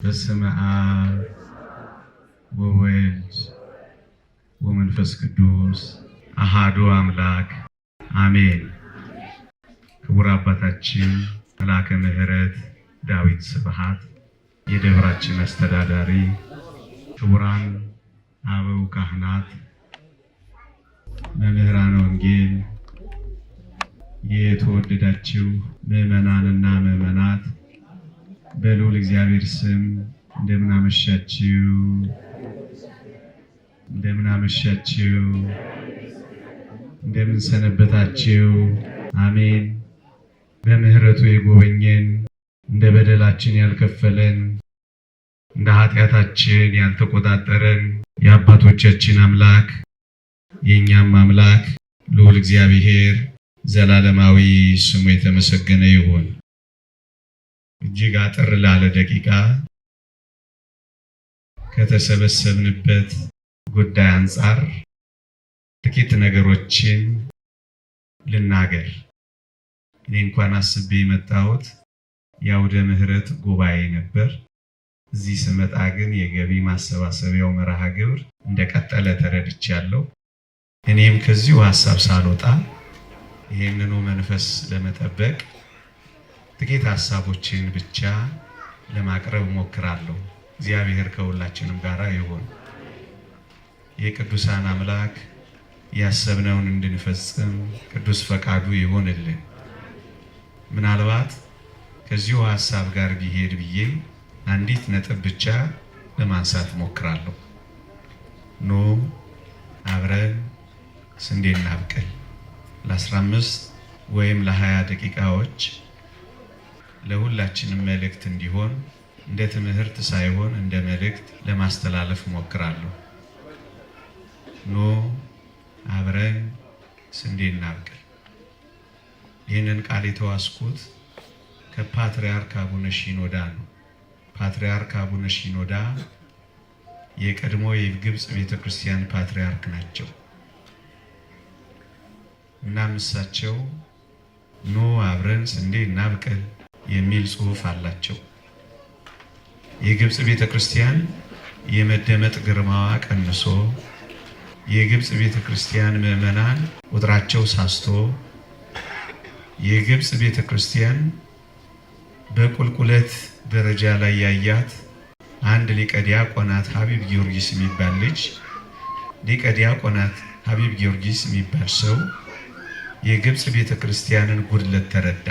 በስመ አብ ወወልድ ወመንፈስ ቅዱስ አሃዱ አምላክ አሜን። ክቡር አባታችን መልአከ ምሕረት ዳዊት ስብሐት የደብራችን አስተዳዳሪ፣ ክቡራን አበው ካህናት፣ መምህራን ወንጌል፣ የተወደዳችሁ ምዕመናንና ምዕመናት በልዑል እግዚአብሔር ስም እንደምን አመሻችሁ፣ እንደምን ሰነበታችሁ። አሜን። በምህረቱ የጎበኘን፣ እንደ በደላችን ያልከፈለን፣ እንደ ኃጢአታችን ያልተቆጣጠረን የአባቶቻችን አምላክ የእኛም አምላክ ልዑል እግዚአብሔር ዘላለማዊ ስሙ የተመሰገነ ይሁን። እጅግ አጠር ላለ ደቂቃ ከተሰበሰብንበት ጉዳይ አንጻር ጥቂት ነገሮችን ልናገር። እኔ እንኳን አስቤ የመጣሁት የአውደ ምሕረት ጉባኤ ነበር። እዚህ ስመጣ ግን የገቢ ማሰባሰቢያው መርሃ ግብር እንደቀጠለ ተረድቻለሁ። እኔም ከዚሁ ሐሳብ ሳልወጣ ይህንኑ መንፈስ ለመጠበቅ ጥቂት ሐሳቦችን ብቻ ለማቅረብ ሞክራለሁ። እግዚአብሔር ከሁላችንም ጋር ይሁን። የቅዱሳን አምላክ ያሰብነውን እንድንፈጽም ቅዱስ ፈቃዱ ይሁንልን። ምናልባት ከዚሁ ሐሳብ ጋር ቢሄድ ብዬ አንዲት ነጥብ ብቻ ለማንሳት ሞክራለሁ። ኑ አብረን ስንዴ እናብቅል። ለ15 ወይም ለ20 ደቂቃዎች ለሁላችንም መልእክት እንዲሆን እንደ ትምህርት ሳይሆን እንደ መልእክት ለማስተላለፍ ሞክራለሁ። ኑ አብረን ስንዴ እናብቅል። ይህንን ቃል የተዋስኩት ከፓትርያርክ አቡነ ሺኖዳ ነው። ፓትርያርክ አቡነ ሺኖዳ የቀድሞ የግብጽ ቤተክርስቲያን ፓትርያርክ ናቸው። እናም እሳቸው ኑ አብረን ስንዴ እናብቅል የሚል ጽሑፍ አላቸው። የግብጽ ቤተክርስቲያን የመደመጥ ግርማዋ ቀንሶ፣ የግብጽ ቤተክርስቲያን ምዕመናን ቁጥራቸው ሳስቶ፣ የግብጽ ቤተክርስቲያን በቁልቁለት ደረጃ ላይ ያያት አንድ ሊቀ ዲያቆናት ሀቢብ ጊዮርጊስ የሚባል ልጅ፣ ሊቀ ዲያቆናት ሀቢብ ጊዮርጊስ የሚባል ሰው የግብጽ ቤተክርስቲያንን ጉድለት ተረዳ።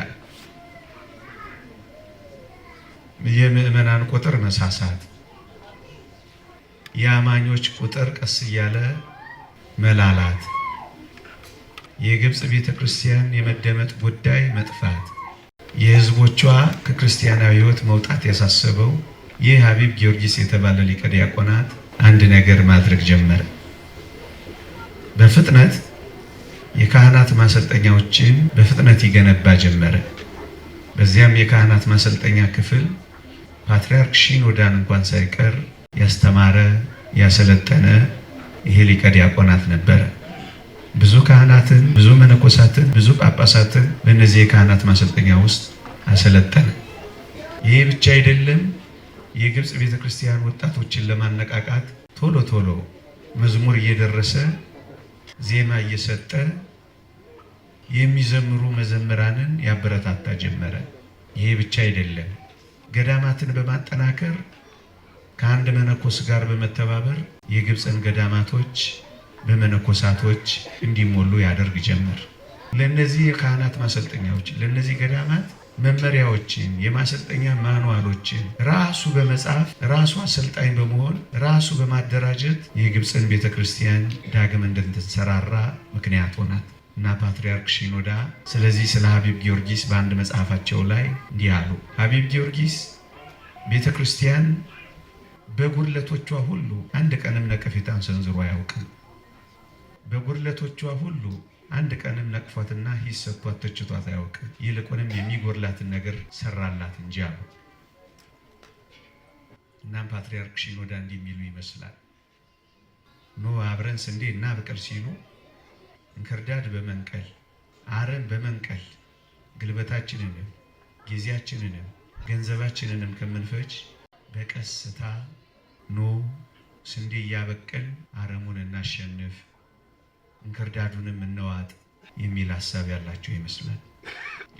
የምዕመናን ቁጥር መሳሳት፣ የአማኞች ቁጥር ቀስ እያለ መላላት፣ የግብጽ ቤተክርስቲያን የመደመጥ ጉዳይ መጥፋት፣ የሕዝቦቿ ከክርስቲያናዊ ሕይወት መውጣት ያሳሰበው ይህ ሀቢብ ጊዮርጊስ የተባለ ሊቀ ዲያቆናት አንድ ነገር ማድረግ ጀመረ። በፍጥነት የካህናት ማሰልጠኛዎችን በፍጥነት ይገነባ ጀመረ። በዚያም የካህናት ማሰልጠኛ ክፍል ፓትርያርክ ሺኖዳን እንኳን ሳይቀር ያስተማረ ያሰለጠነ ይሄ ሊቀ ዲያቆናት ነበረ። ብዙ ካህናትን፣ ብዙ መነኮሳትን፣ ብዙ ጳጳሳትን በእነዚህ የካህናት ማሰልጠኛ ውስጥ አሰለጠነ። ይሄ ብቻ አይደለም። የግብጽ ቤተክርስቲያን ወጣቶችን ለማነቃቃት ቶሎ ቶሎ መዝሙር እየደረሰ ዜማ እየሰጠ የሚዘምሩ መዘምራንን ያበረታታ ጀመረ። ይሄ ብቻ አይደለም። ገዳማትን በማጠናከር ከአንድ መነኮስ ጋር በመተባበር የግብፅን ገዳማቶች በመነኮሳቶች እንዲሞሉ ያደርግ ጀመር። ለነዚህ የካህናት ማሰልጠኛዎች፣ ለነዚህ ገዳማት መመሪያዎችን፣ የማሰልጠኛ ማኑዋሎችን ራሱ በመጻፍ ራሱ አሰልጣኝ በመሆን ራሱ በማደራጀት የግብፅን ቤተክርስቲያን ዳግም እንድትሰራራ ምክንያት ሆናት እና ፓትርያርክ ሺኖዳ ስለዚህ ስለ ሀቢብ ጊዮርጊስ በአንድ መጽሐፋቸው ላይ እንዲህ አሉ። ሀቢብ ጊዮርጊስ ቤተክርስቲያን በጉድለቶቿ ሁሉ አንድ ቀንም ነቀፌታን ሰንዝሮ አያውቅም። በጉድለቶቿ ሁሉ አንድ ቀንም ነቅፏትና ሂስ ሰጥቷት ተችቷት አያውቅም። ይልቁንም የሚጎድላትን ነገር ሰራላት እንጂ አሉ። እናም ፓትርያርክ ሺኖዳ እንዲህ የሚሉ ይመስላል። ኑ አብረን ስንዴ እናብቅል ሲሉ እንክርዳድ በመንቀል አረም በመንቀል ግልበታችንንም ጊዜያችንንም ገንዘባችንንም ከምንፈጅ በቀስታ ኑ ስንዴ እያበቀል አረሙን እናሸንፍ፣ እንክርዳዱንም እንዋጥ የሚል ሐሳብ ያላቸው ይመስላል።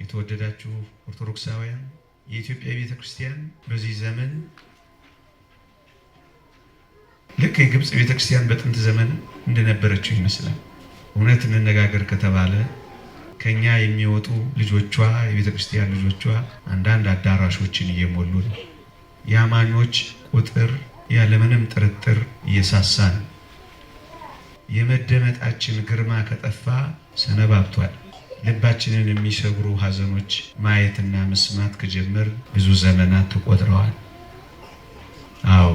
የተወደዳችሁ ኦርቶዶክሳውያን፣ የኢትዮጵያ ቤተክርስቲያን በዚህ ዘመን ልክ የግብጽ ቤተክርስቲያን በጥንት ዘመን እንደነበረችው ይመስላል። እውነት እንነጋገር ከተባለ ከኛ የሚወጡ ልጆቿ የቤተክርስቲያን ልጆቿ አንዳንድ አዳራሾችን እየሞሉ ነው። የአማኞች ቁጥር ያለምንም ጥርጥር እየሳሳ ነው። የመደመጣችን ግርማ ከጠፋ ሰነባብቷል። ልባችንን የሚሰብሩ ሐዘኖች ማየትና መስማት ከጀመር ብዙ ዘመናት ተቆጥረዋል። አዎ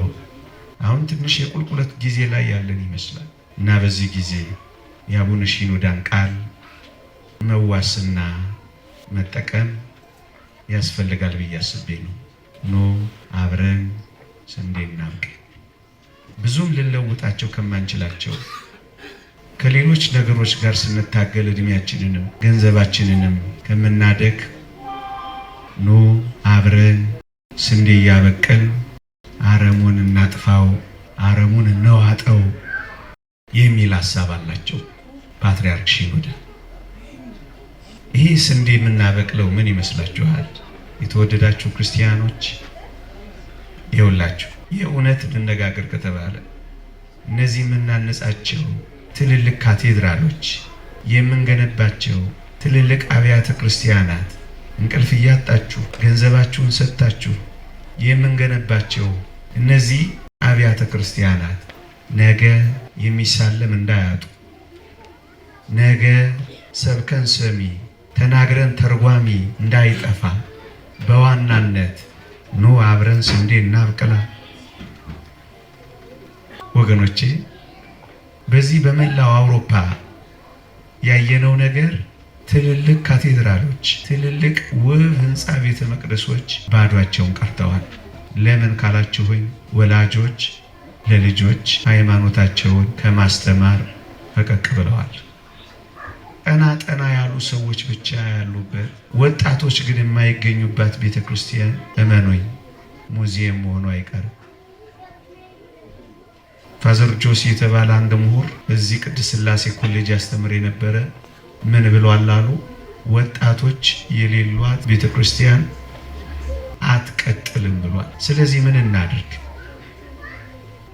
አሁን ትንሽ የቁልቁለት ጊዜ ላይ ያለን ይመስላል እና በዚህ ጊዜ የአቡነ ሺኖዳን ቃል መዋስና መጠቀም ያስፈልጋል ብዬ አስቤ ነው። ኑ አብረን ስንዴ እናብቅል። ብዙም ልንለውጣቸው ከማንችላቸው ከሌሎች ነገሮች ጋር ስንታገል እድሜያችንንም ገንዘባችንንም ከምናደግ ኑ አብረን ስንዴ እያበቀል አረሙን እናጥፋው፣ አረሙን እንዋጠው የሚል ሐሳብ አላቸው ፓትርያርክ ሺኖዳ። ይሄ ስንዴ የምናበቅለው ምን ይመስላችኋል? የተወደዳችሁ ክርስቲያኖች ይኸውላችሁ፣ የእውነት እንነጋገር ከተባለ እነዚህ የምናነጻቸው ትልልቅ ካቴድራሎች፣ የምንገነባቸው ትልልቅ አብያተ ክርስቲያናት እንቅልፍ እያጣችሁ ገንዘባችሁን ሰጥታችሁ የምንገነባቸው እነዚህ አብያተ ክርስቲያናት ነገ የሚሳለም እንዳያጡ፣ ነገ ሰብከን ሰሚ ተናግረን ተርጓሚ እንዳይጠፋ በዋናነት ኑ አብረን ስንዴ እናብቅላ። ወገኖቼ በዚህ በመላው አውሮፓ ያየነው ነገር ትልልቅ ካቴድራሎች፣ ትልልቅ ውብ ህንፃ ቤተ መቅደሶች ባዷቸውን ቀርተዋል። ለምን ካላችሁኝ ወላጆች ለልጆች ሃይማኖታቸውን ከማስተማር ፈቀቅ ብለዋል። ጠና ጠና ያሉ ሰዎች ብቻ ያሉበት፣ ወጣቶች ግን የማይገኙባት ቤተክርስቲያን እመኑኝ ሙዚየም መሆኑ አይቀርም። ፋዘር ጆሲ የተባለ አንድ ምሁር እዚህ ቅድስት ሥላሴ ኮሌጅ ያስተምር የነበረ ምን ብሏል አሉ? ወጣቶች የሌሏት ቤተክርስቲያን አትቀጥልም ብሏል። ስለዚህ ምን እናድርግ?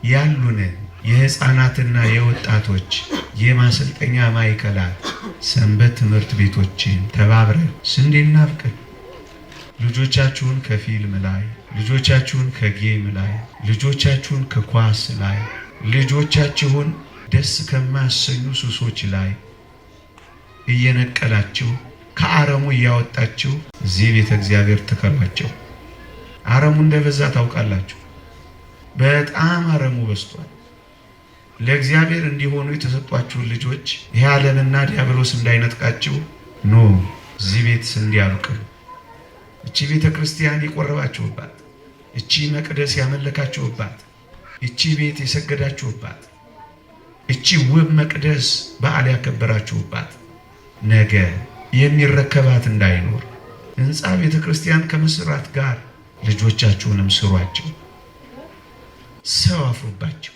ያሉንን የህፃናትና የወጣቶች የማሰልጠኛ ማዕከላት፣ ሰንበት ትምህርት ቤቶችን ተባብረን ስንዴ እናብቅል። ልጆቻችሁን ከፊልም ላይ፣ ልጆቻችሁን ከጌም ላይ፣ ልጆቻችሁን ከኳስ ላይ፣ ልጆቻችሁን ደስ ከማያሰኙ ሱሶች ላይ እየነቀላችሁ ከአረሙ እያወጣችሁ እዚህ ቤተ እግዚአብሔር ተከሏቸው። አረሙ እንደበዛ ታውቃላችሁ። በጣም አረሙ በዝቷል። ለእግዚአብሔር እንዲሆኑ የተሰጧችሁን ልጆች ይህ ዓለምና ዲያብሎስ እንዳይነጥቃችሁ ኑ እዚህ ቤት ስንዴ አብቅሉ። እቺ ቤተ ክርስቲያን የቆረባችሁባት፣ እቺ መቅደስ ያመለካችሁባት፣ እቺ ቤት የሰገዳችሁባት፣ እቺ ውብ መቅደስ በዓል ያከበራችሁባት ነገ የሚረከባት እንዳይኖር ህንፃ ቤተ ክርስቲያን ከመስራት ጋር ልጆቻችሁንም ስሯቸው፣ ሰው አፍሩባቸው።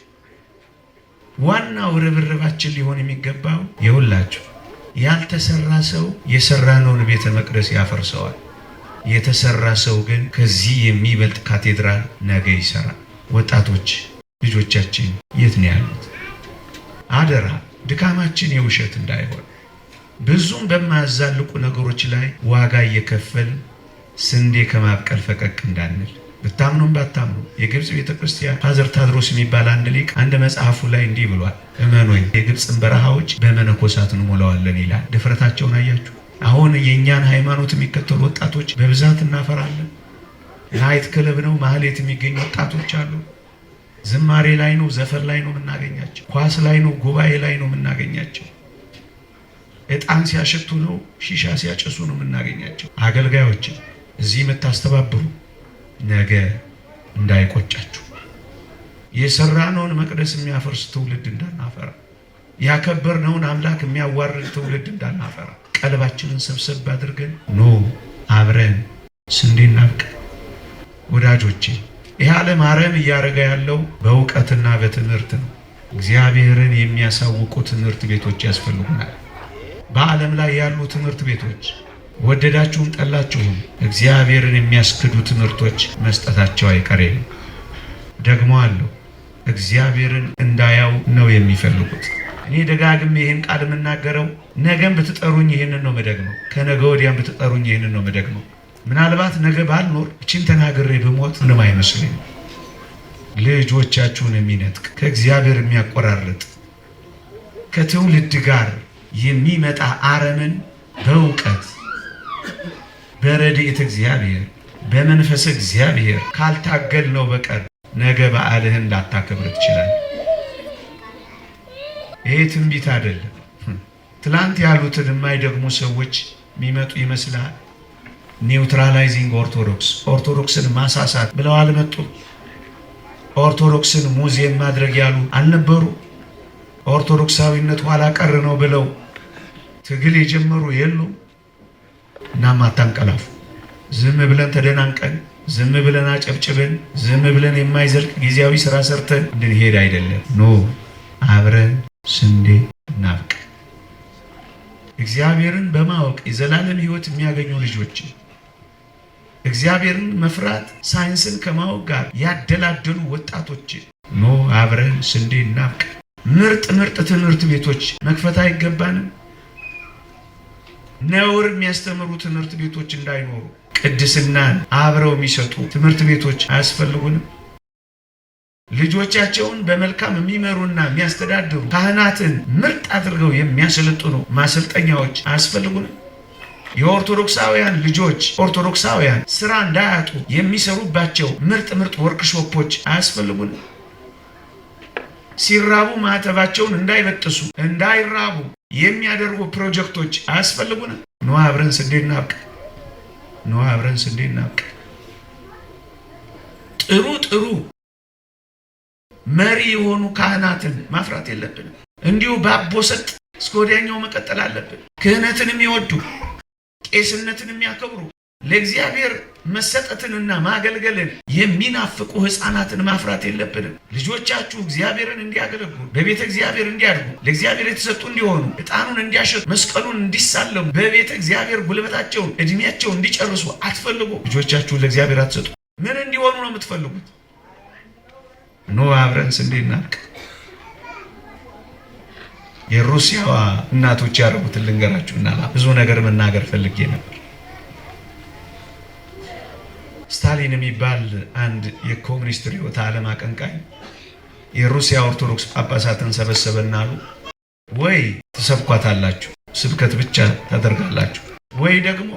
ዋናው ርብርባችን ሊሆን የሚገባው የሁላችሁ ያልተሰራ ሰው የሰራነውን ቤተ መቅደስ ያፈርሰዋል። የተሰራ ሰው ግን ከዚህ የሚበልጥ ካቴድራል ነገ ይሰራል። ወጣቶች ልጆቻችን የት ነው ያሉት? አደራ ድካማችን የውሸት እንዳይሆን ብዙም በማያዛልቁ ነገሮች ላይ ዋጋ እየከፈል ስንዴ ከማብቀል ፈቀቅ እንዳንል። ብታምኑም ባታምኑ የግብጽ ቤተክርስቲያን ፋዘር ታድሮስ የሚባል አንድ ሊቅ አንድ መጽሐፉ ላይ እንዲህ ብሏል። እመኑኝ የግብጽን በረሃዎች በመነኮሳት እንሞላዋለን ይላል። ድፍረታቸውን አያችሁ? አሁን የእኛን ሃይማኖት የሚከተሉ ወጣቶች በብዛት እናፈራለን። ናይት ክለብ ነው ማህሌት የሚገኙ ወጣቶች አሉ። ዝማሬ ላይ ነው፣ ዘፈን ላይ ነው የምናገኛቸው። ኳስ ላይ ነው፣ ጉባኤ ላይ ነው የምናገኛቸው። እጣን ሲያሸቱ ነው፣ ሺሻ ሲያጨሱ ነው የምናገኛቸው። አገልጋዮችን እዚህ የምታስተባብሩ ነገ እንዳይቆጫችሁ፣ የሰራነውን መቅደስ የሚያፈርስ ትውልድ እንዳናፈራ፣ ያከበርነውን አምላክ የሚያዋርድ ትውልድ እንዳናፈራ ቀልባችንን ሰብሰብ አድርገን ኑ አብረን ስንዴ እናብቅል። ወዳጆቼ ይህ ዓለም አረም እያደረገ ያለው በእውቀትና በትምህርት ነው። እግዚአብሔርን የሚያሳውቁ ትምህርት ቤቶች ያስፈልጉናል። በዓለም ላይ ያሉ ትምህርት ቤቶች ወደዳችሁም ጠላችሁም እግዚአብሔርን የሚያስክዱ ትምህርቶች መስጠታቸው አይቀሬ ነው። ደግሞ አለው እግዚአብሔርን እንዳያው ነው የሚፈልጉት። እኔ ደጋግሜ ይህን ቃል የምናገረው ነገም ብትጠሩኝ ይህንን ነው መደግመው፣ ከነገ ወዲያም ብትጠሩኝ ይህንን ነው መደግመው። ምናልባት ነገ ባልኖር እቺን ተናግሬ ብሞት ምንም አይመስልኝ። ልጆቻችሁን የሚነጥቅ ከእግዚአብሔር የሚያቆራርጥ ከትውልድ ጋር የሚመጣ አረምን በእውቀት በረድኤተ እግዚአብሔር በመንፈስ እግዚአብሔር ካልታገል ነው በቀር ነገ በዓልህን ላታከብር ትችላለህ። ይሄ ትንቢት አይደለም። ትላንት ያሉትን የማይደግሙ ሰዎች የሚመጡ ይመስላል። ኒውትራላይዚንግ ኦርቶዶክስን ማሳሳት ብለው አልመጡም። ኦርቶዶክስን ሙዚየም ማድረግ ያሉ አልነበሩ። ኦርቶዶክሳዊነት ኋላ ቀር ነው ብለው ትግል የጀመሩ የሉም። እናም አታንቀላፉ። ዝም ብለን ተደናንቀን፣ ዝም ብለን አጨብጭበን፣ ዝም ብለን የማይዘልቅ ጊዜያዊ ስራ ሰርተን እንድንሄድ አይደለም። ኖ አብረን ስንዴ እናብቅ። እግዚአብሔርን በማወቅ የዘላለም ሕይወት የሚያገኙ ልጆች እግዚአብሔርን መፍራት ሳይንስን ከማወቅ ጋር ያደላደሉ ወጣቶች ኖ አብረን ስንዴ እናብቅ። ምርጥ ትምህርት ቤቶች መክፈት አይገባንም? ነውር የሚያስተምሩ ትምህርት ቤቶች እንዳይኖሩ ቅድስናን አብረው የሚሰጡ ትምህርት ቤቶች አያስፈልጉንም? ልጆቻቸውን በመልካም የሚመሩና የሚያስተዳድሩ ካህናትን ምርጥ አድርገው የሚያሰለጥኑ ማሰልጠኛዎች አያስፈልጉንም? የኦርቶዶክሳውያን ልጆች ኦርቶዶክሳውያን ስራ እንዳያጡ የሚሰሩባቸው ምርጥ ወርክሾፖች አያስፈልጉንም? ሲራቡ ማዕተባቸውን እንዳይበጥሱ እንዳይራቡ የሚያደርጉ ፕሮጀክቶች አያስፈልጉንም? ኑ አብረን ስንዴ እናብቅ። ኑ አብረን ስንዴ እናብቅ። ጥሩ መሪ የሆኑ ካህናትን ማፍራት የለብንም። እንዲሁ ባቦሰጥ እስከ ወዲያኛው መቀጠል አለብን። ክህነትን የሚወዱ ቄስነትን የሚያከብሩ ለእግዚአብሔር መሰጠትንና ማገልገልን የሚናፍቁ ሕፃናትን ማፍራት የለብንም። ልጆቻችሁ እግዚአብሔርን እንዲያገለግሉ፣ በቤተ እግዚአብሔር እንዲያድጉ፣ ለእግዚአብሔር የተሰጡ እንዲሆኑ፣ ዕጣኑን እንዲያሸቱ፣ መስቀሉን እንዲሳለሙ፣ በቤተ እግዚአብሔር ጉልበታቸውን እድሜያቸውን እንዲጨርሱ አትፈልጉ? ልጆቻችሁን ለእግዚአብሔር አትሰጡ? ምን እንዲሆኑ ነው የምትፈልጉት? ኖ አብረን ስንዴ እናብቅ። የሩሲያዋ እናቶች ያደረጉትን ልንገራችሁና ብዙ ነገር መናገር ፈልጌ ነበር። ስታሊን የሚባል አንድ የኮሙኒስት ርዕዮተ ዓለም አቀንቃኝ የሩሲያ ኦርቶዶክስ ጳጳሳትን ሰበሰበና አሉ፣ ወይ ትሰብኳታላችሁ፣ ስብከት ብቻ ታደርጋላችሁ፣ ወይ ደግሞ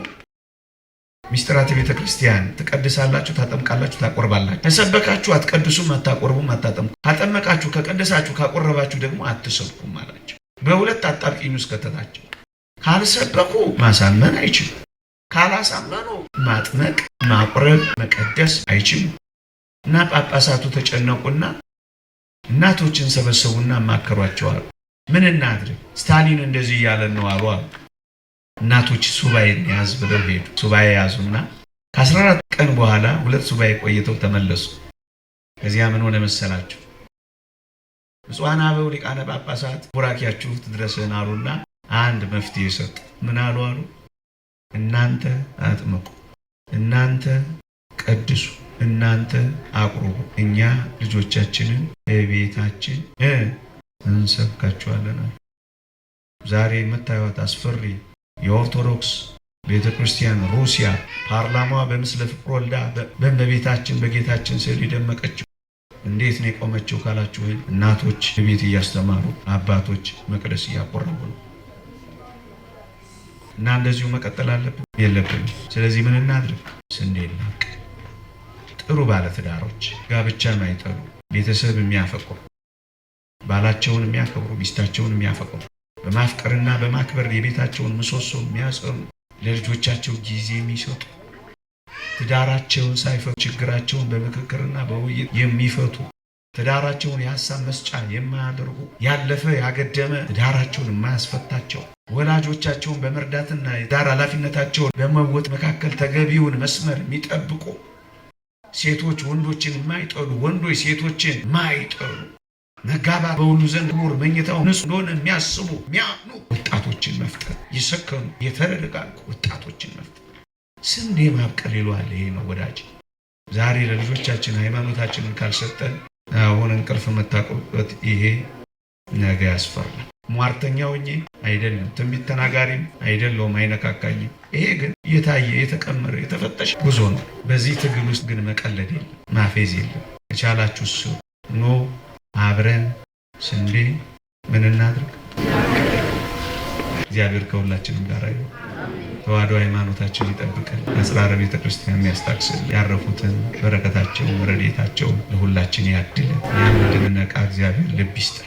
ሚስጥራተ ቤተ ክርስቲያን ትቀድሳላችሁ፣ ታጠምቃላችሁ፣ ታቆርባላችሁ። ከሰበካችሁ አትቀድሱም፣ አታቆርቡም፣ አታጠምቁ። ካጠመቃችሁ፣ ከቀደሳችሁ፣ ካቆረባችሁ ደግሞ አትሰብኩም አላቸው። በሁለት አጣብቂኝ ውስጥ ከተታቸው። ካልሰበኩ ማሳመን አይችሉም፣ ካላሳመኑ ማጥመቅ፣ ማቁረብ፣ መቀደስ አይችሉም። እና ጳጳሳቱ ተጨነቁና እናቶችን ሰበሰቡና ማከሯቸዋል። ምን እናድርግ? ስታሊን እንደዚህ እያለን ነው አሉ። እናቶች ሱባኤ ያዝ ብለው ሄዱ። ሱባኤ ያዙና ከ14 ቀን በኋላ 2 ሱባኤ ቆይተው ተመለሱ። ከዚያ ምን ሆነ መሰላችሁ? ብፁዓን አበው ሊቃነ ጳጳሳት ቡራኪያችሁ ትድረስን አሉና አንድ መፍትሄ ሰጡ። ምን አሉ? እናንተ አጥምቁ፣ እናንተ ቀድሱ፣ እናንተ አቁርቡ፣ እኛ ልጆቻችንን በቤታችን እንሰብካቸዋለን። ዛሬ የምታዩት አስፈሪ የኦርቶዶክስ ቤተክርስቲያን ሩሲያ ፓርላማዋ በምስለ ፍቅር ወልዳ በእመቤታችን በጌታችን ስዕል የደመቀችው እንዴት ነው የቆመችው ካላችሁ፣ እናቶች ቤት እያስተማሩ አባቶች መቅደስ እያቆረቡ ነው። እና እንደዚሁ መቀጠል አለብን የለብንም? ስለዚህ ምን እናድርግ? ስንዴ እናብቅ። ጥሩ ባለትዳሮች ጋብቻ የማይጠሉ ቤተሰብ የሚያፈቅሩ ባላቸውን የሚያከብሩ ሚስታቸውን የሚያፈቅሩ በማፍቀርና በማክበር የቤታቸውን ምሰሶ የሚያጸኑ ለልጆቻቸው ጊዜ የሚሰጡ ትዳራቸውን ሳይፈቱ ችግራቸውን በምክክርና በውይይት የሚፈቱ ትዳራቸውን የሐሳብ መስጫ የማያደርጉ ያለፈ ያገደመ ትዳራቸውን የማያስፈታቸው ወላጆቻቸውን በመርዳትና የትዳር ኃላፊነታቸውን በመወጥ መካከል ተገቢውን መስመር የሚጠብቁ ሴቶች ወንዶችን የማይጠሉ፣ ወንዶች ሴቶችን የማይጠሉ፣ መጋባት በሁሉ ዘንድ ክቡር፣ መኝታው ንጹሕ እንደሆነ የሚያስቡ የሚያምኑ ወጣቶችን መፍጠር፣ የሰከኑ የተረጋጉ ወጣቶችን መፍጠር። ስንዴ ማብቀል ይሏል። ይሄ ነው ወዳጅ። ዛሬ ለልጆቻችን ሃይማኖታችንን ካልሰጠን አሁን እንቅልፍ መታቆበት ይሄ ነገ ያስፈራል። ሟርተኛ ሆኜ አይደለም፣ ትንቢት ተናጋሪም አይደለሁም፣ አይነካካኝም። ይሄ ግን የታየ የተቀመረ የተፈተሸ ጉዞ ነው። በዚህ ትግል ውስጥ ግን መቀለድ የለም፣ ማፌዝ የለም። ከቻላችሁ እሱ ኖ አብረን ስንዴ ምን እናድርግ? እግዚአብሔር ከሁላችንም ጋር ይሁን። ተዋህዶ ሃይማኖታችን ይጠብቀን። አጽራረ ቤተ ክርስቲያን የሚያስታክስል ያረፉትን በረከታቸው ረድኤታቸው ለሁላችን ያድለን። እኛም እንድንነቃ እግዚአብሔር ልብ ይስጠን።